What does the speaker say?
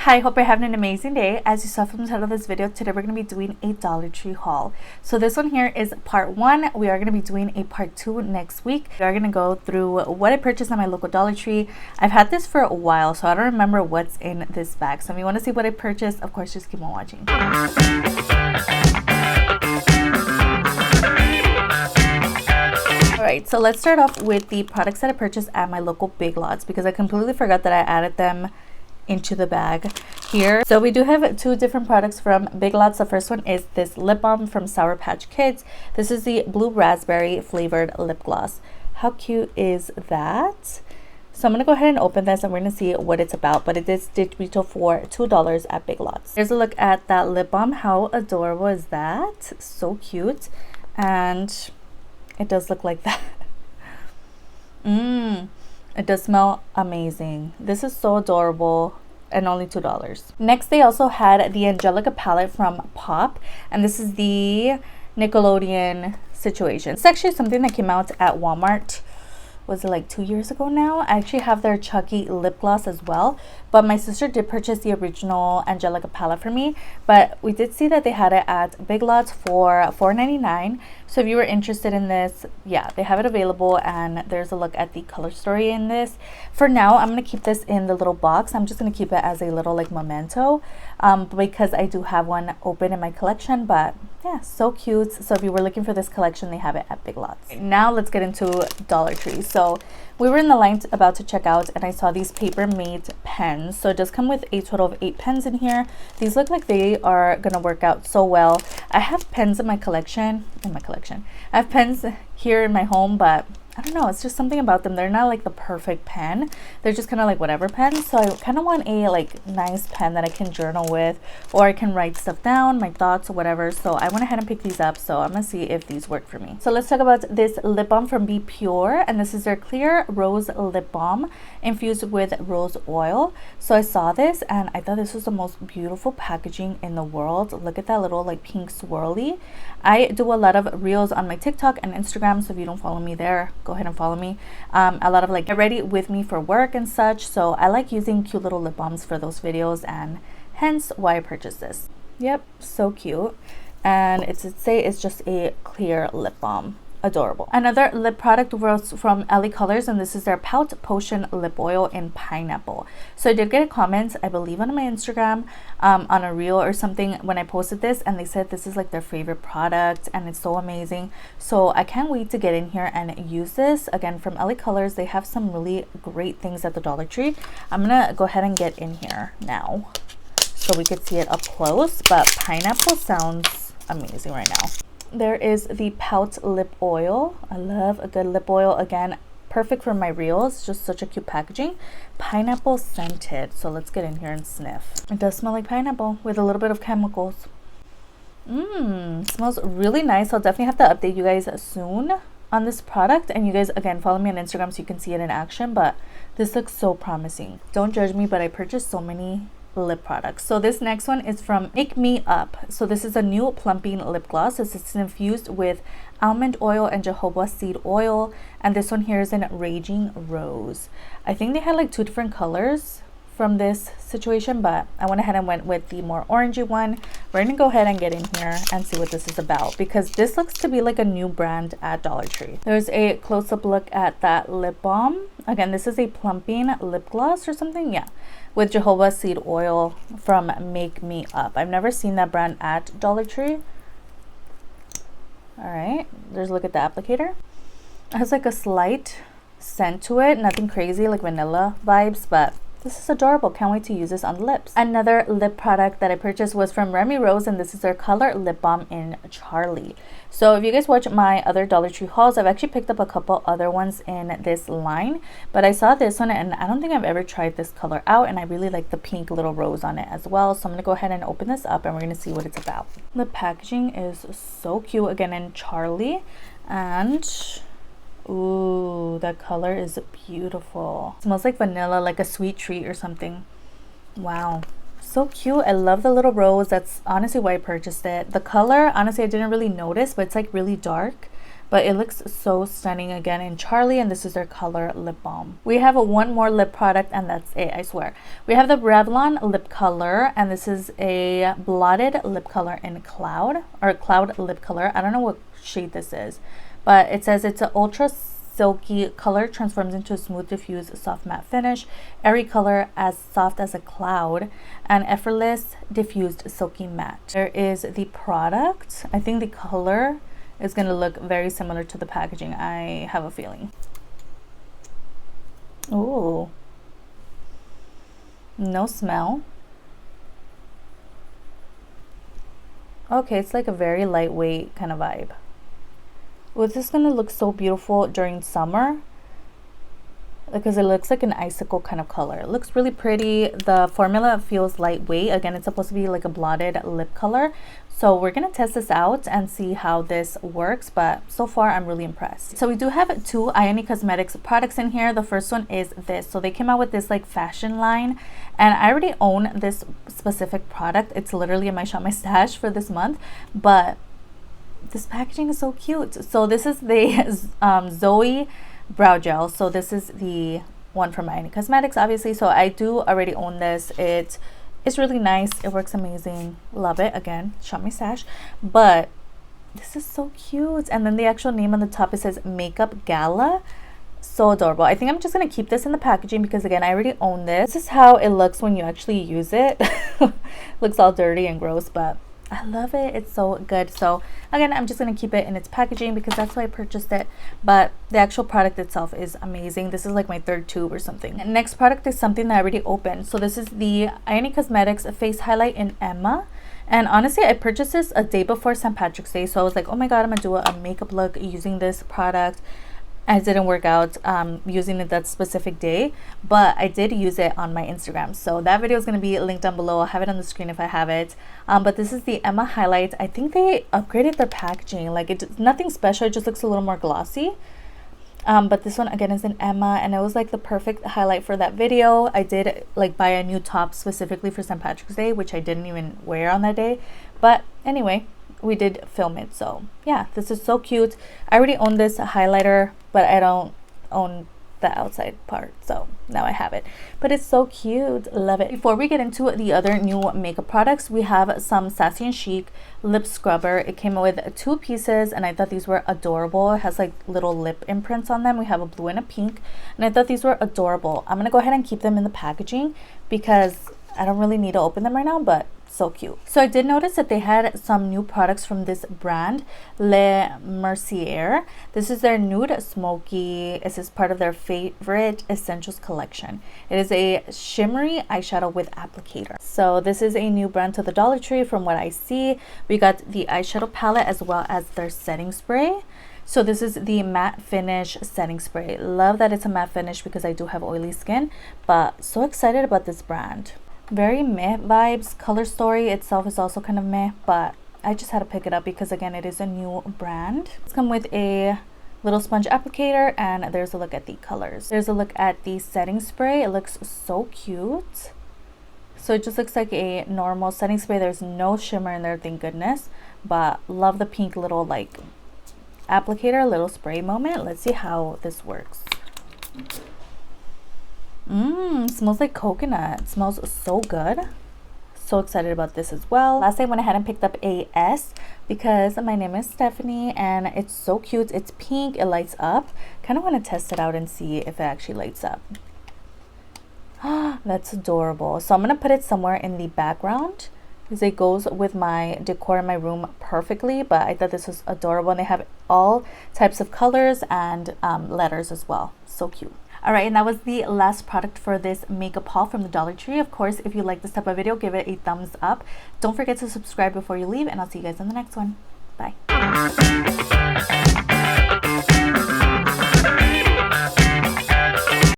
Hi, hope you're having an amazing day. As you saw from the title of this video, today we're going to be doing a Dollar Tree haul. So this one here is part 1. We are going to be doing a part 2 next week. We are going to go through what I purchased at my local Dollar Tree. I've had this for a while, so I don't remember what's in this bag. So if you want to see what I purchased, of course, just keep on watching. Alright, so let's start off with the products that I purchased at my local Big Lots because I completely forgot that I added them into the bag here. So we do have 2 different products from Big Lots. The first one is this lip balm from Sour Patch Kids. This is the blue raspberry flavored lip gloss. How cute is that? So I'm going to go ahead and open this and we're going to see what it's about, but it did retail for $2 at Big Lots. Here's a look at that lip balm. How adorable is that? So cute. And it does look like that. It does smell amazing. This is so adorable and only $2. Next, they also had the Angelica palette from Pop, and this is the Nickelodeon situation. It's actually something that came out at Walmart. Was it like 2 years ago now? I actually have their Chucky lip gloss as well, but my sister did purchase the original Angelica palette for me, but we did see that they had it at Big Lots for $4.99. So if you were interested in this, yeah, they have it available, and there's a look at the color story in this. For now, I'm going to keep this in the little box. I'm just going to keep it as a little like memento because I do have one open in my collection, but yeah, so cute. So if you were looking for this collection, they have it at Big Lots. Now let's get into Dollar Tree. So we were in the line about to check out, and I saw these paper made pens. So it does come with a total of 8 pens in here. These look like they are gonna work out so well. I have pens in my collection. I have pens here in my home, but I don't know, it's just something about them. They're not like the perfect pen. They're just kind of like whatever pen. So I kind of want a like nice pen that I can journal with, or I can write stuff down, my thoughts or whatever. So I went ahead and picked these up. So I'm gonna see if these work for me. So let's talk about this lip balm from Be Pure, and this is their clear rose lip balm infused with rose oil. So I saw this and I thought this was the most beautiful packaging in the world. Look at that little like pink swirly. I do a lot of reels on my TikTok and Instagram, so if you don't follow me there, go ahead and follow me. A lot of like get ready with me for work and such, so I like using cute little lip balms for those videos, and hence why I purchased this. Yep, so cute. And it's just a clear lip balm. Adorable. Another lip product was from LA Colors, and this is their Pout Potion Lip Oil in Pineapple. So I did get a comment, I believe on my Instagram, on a reel or something when I posted this, and they said this is like their favorite product and it's so amazing. So I can't wait to get in here and use this. Again, from LA Colors, they have some really great things at the Dollar Tree. I'm gonna go ahead and get in here now so we could see it up close, but pineapple sounds amazing right now. There is the Pout lip oil. I love a good lip oil. Again, perfect for my reels. Just such a cute packaging. Pineapple scented. So let's get in here and sniff. It does smell like pineapple with a little bit of chemicals. Smells really nice. I'll definitely have to update you guys soon on this product. And you guys, again, follow me on Instagram so you can see it in action. But this looks so promising. Don't judge me, but I purchased so many lip products. So this next one is from Make Me Up. So this is a new plumping lip gloss. This is infused with almond oil and jojoba seed oil, and this one here is in Raging Rose. I think they had like 2 different colors from this situation, but I went ahead and went with the more orangey one. We're gonna go ahead and get in here and see what this is about, because this looks to be like a new brand at Dollar Tree. There's a close-up look at that lip balm. Again, this is a plumping lip gloss or something, yeah, with jojoba seed oil from Make Me Up. I've never seen that brand at Dollar Tree. All right, there's a look at the applicator. It has like a slight scent to it, nothing crazy like vanilla vibes, but this is adorable. Can't wait to use this on the lips. Another lip product that I purchased was from Remi Rose, and this is their Color Lip Balm in Charley. So if you guys watch my other Dollar Tree hauls, I've actually picked up a couple other ones in this line, but I saw this one and I don't think I've ever tried this color out, and I really like the pink little rose on it as well. So I'm gonna go ahead and open this up and we're gonna see what it's about. The packaging is so cute, again in Charley, and ooh, that color is beautiful. It smells like vanilla, like a sweet treat or something. Wow, so cute. I love the little rose. That's honestly why I purchased it. The color, honestly, I didn't really notice, but it's like really dark. but it looks so stunning again in Charlie, and this is their color lip balm. We have one more lip product and that's it, I swear. We have the Revlon lip color, and this is a blotted lip color in cloud, or cloud lip color. I don't know what shade this is, but it says it's an ultra silky color, transforms into a smooth diffused soft matte finish, airy color as soft as a cloud, and effortless diffused silky matte. There is the product. I think the color is going to look very similar to the packaging, I have a feeling. Ooh, no smell. Okay, it's like a very lightweight kind of vibe. Well, this is going to look so beautiful during summer because it looks like an icicle kind of color. It looks really pretty. The formula feels lightweight. Again, it's supposed to be like a blotted lip color. So we're going to test this out and see how this works. But so far, I'm really impressed. So we do have two Ioni Cosmetics products in here. The first one is this. So they came out with this like fashion line. And I already own this specific product. It's literally in my Shop My Stash for this month. But this packaging is so cute. So this is the Zoe brow gel. So this is the one from Ioni Cosmetics, obviously. So I do already own this. It's really nice. It works amazing. Love it. Again, Shop My Stash. But this is so cute. And then the actual name on the top, it says Makeup Gala. So adorable. I think I'm just gonna keep this in the packaging because again, I already own this. This is how it looks when you actually use it. Looks all dirty and gross, but I love it. It's so good. So again, I'm just going to keep it in its packaging because that's why I purchased it. But the actual product itself is amazing. This is like my third tube or something. And next product is something that I already opened. So this is the Ioni Cosmetics Face Highlight in Emma. And honestly, I purchased this a day before St. Patrick's Day. So I was like, oh my God, I'm going to do a makeup look using this product. It didn't work out using it that specific day, but I did use it on my Instagram. So that video is going to be linked down below. I'll have it on the screen if I have it. But this is the Emma highlight. I think they upgraded their packaging. Like it's nothing special. It just looks a little more glossy. But this one again is in Emma, and it was like the perfect highlight for that video. I did like buy a new top specifically for St. Patrick's Day, which I didn't even wear on that day. But anyway, we did film it. So yeah, this is so cute. I already own this highlighter, but I don't own the outside part, so now I have it. But it's so cute. Love it. Before we get into the other new makeup products, we have some Sassy and Chic lip scrubber. It came with 2 pieces, and I thought these were adorable. It has like little lip imprints on them. We have a blue and a pink, and I thought these were adorable. I'm gonna go ahead and keep them in the packaging because I don't really need to open them right now, but so cute. So I did notice that they had some new products from this brand, Mercier. This is their nude Smokey. This is part of their favorite essentials collection. It is a shimmery eyeshadow with applicator. So this is a new brand to the Dollar Tree from what I see. We got the eyeshadow palette as well as their setting spray. So this is the matte finish setting spray. Love that it's a matte finish because I do have oily skin, but so excited about this brand. Very meh vibes. Color Story itself is also kind of meh, but I just had to pick it up because again, it is a new brand. It's come with a little sponge applicator, and there's a look at the colors. There's a look at the setting spray. It looks so cute. So it just looks like a normal setting spray. There's no shimmer in there, thank goodness, but love the pink little like applicator, little spray moment. Let's see how this works. Smells like coconut. It smells so good. So excited about this as well. Last I went ahead and picked up a S because my name is Stephanie, and it's so cute. It's pink. It lights up. Kind of want to test it out and see if it actually lights up. That's adorable. So I'm going to put it somewhere in the background because it goes with my decor in my room perfectly, but I thought this was adorable, and they have all types of colors and letters as well. So cute. Alright, and that was the last product for this makeup haul from the Dollar Tree. Of course, if you like this type of video, give it a thumbs up. Don't forget to subscribe before you leave, and I'll see you guys in the next one. Bye.